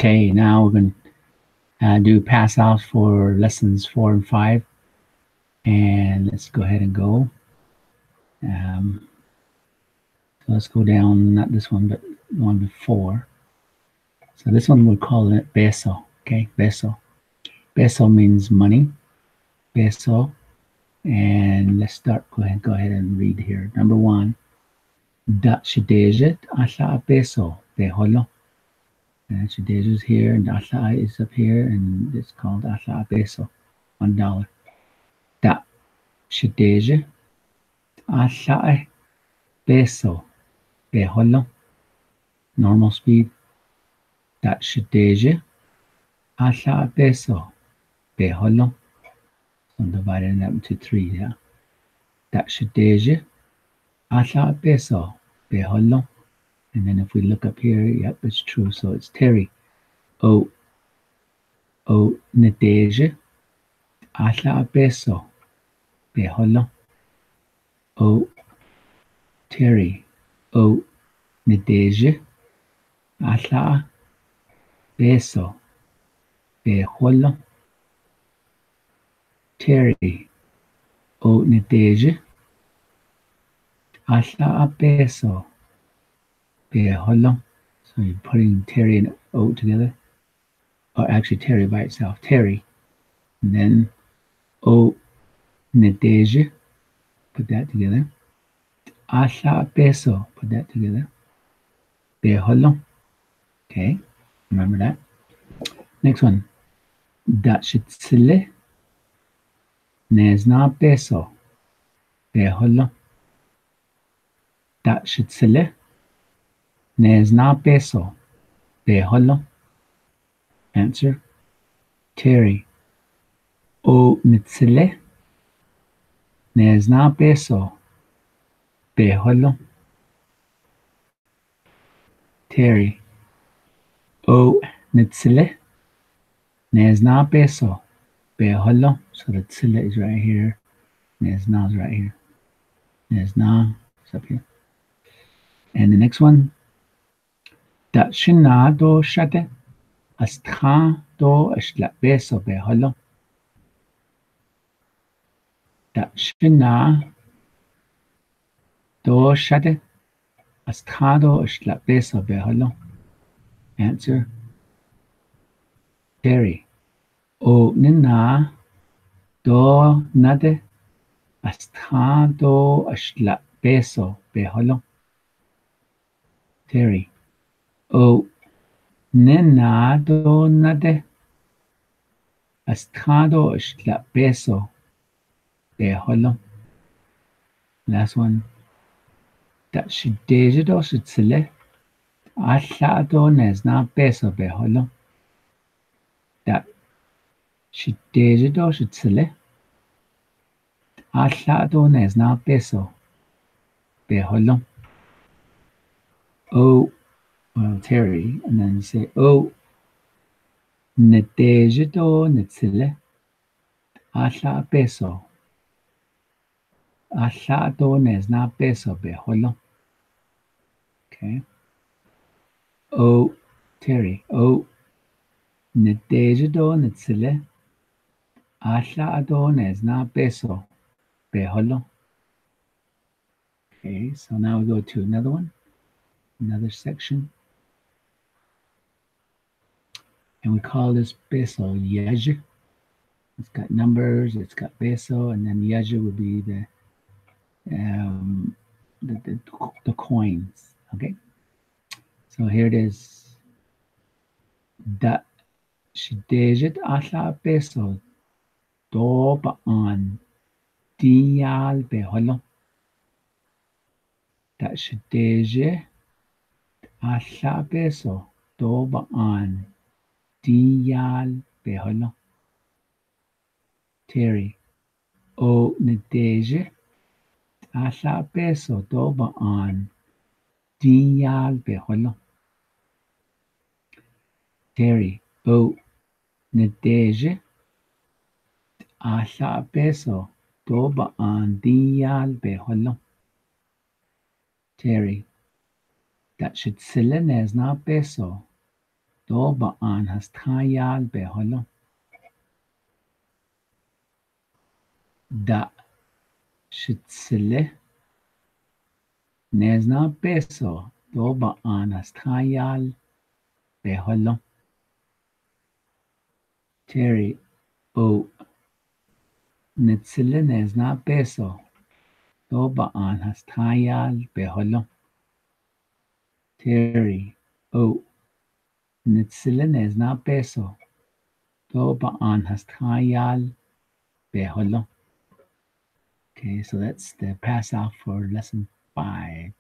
Okay, now we're going to do pass outs for lessons 4 and 5. And let's go ahead and go. So let's go down, not this one, but the one before. So this one we're calling it peso. Okay, peso. Peso means money. Peso. And let's start. Go ahead and read here. Number 1. Da shidejet asha peso beholo. And shidejet is here, and asha is up here, and it's called asha peso. $1. Da shidejet asha peso beholo. Normal speed. Da shidejet asha peso beholo. So I'm dividing that into 3. Yeah. Da shidejet asha peso beholo. And then if we look up here, yep, it's true. So it's Terry. O nedeje asha peso beholo. O Terry. O nedeje asha peso beholo. Terry. O nedeje asha peso beholo. So you're putting Terry and O together. Or actually Terry by itself. Terry. And then O nedeje. Put that together. Asha peso. Put that together. Beholo. Okay. Remember that. Next one. Dachitsile. Nezna peso. Beholo. Dachitsile. Nezna peso. Beholo. Answer. Terry. O nitsile. Nezna peso. Beholo. Terry. O nitsile. Nezna peso. Beholo. So the tsile is right here. Nezna is right here. Nezna is up here. And the next one. Dachina do shate. Astha do ashla peso beholo. Dachina do shate. Astha do ashla peso beholo. Answer. Terry. O nina do nade astha do ashla peso beholo. Terry. O nina do nade astha do ashla peso beholo. Last one. Da shideje do shitsile asha do nezna peso beholo. Da shideje do shitsile asha do nezna peso beholo. O, well, Terry, and then you say O nedeje do nitsile asha peso. Asha do nezna peso beholo. Okay. O Terry. O nedeje do nitsile asha do nezna peso beholo. Okay, so now we go to another one, another section. And we call this peso yeje. It's got numbers, it's got peso, and then yeje would be the coins. Okay. So here it is. Da shidejet asha peso do ba'an diyal beholo. Da shidejet asha peso do ba'an diyal beholo. Terry. O nedeje asha peso do ba'an diyal beholo. Terry. O nedeje asha peso do ba'an diyal beholo. Terry. Da shitsile nezna peso Do ba'an hastayal beholo. Da shitsile nezna beso. Do ba'an hastayal beholo. Terry o nitsile nezna beso. Do ba'an hastayal beholo. Terry o nitsile nezna beso. Do ba'an hastayal beholo. Okay, so that's the pass out for lesson 5.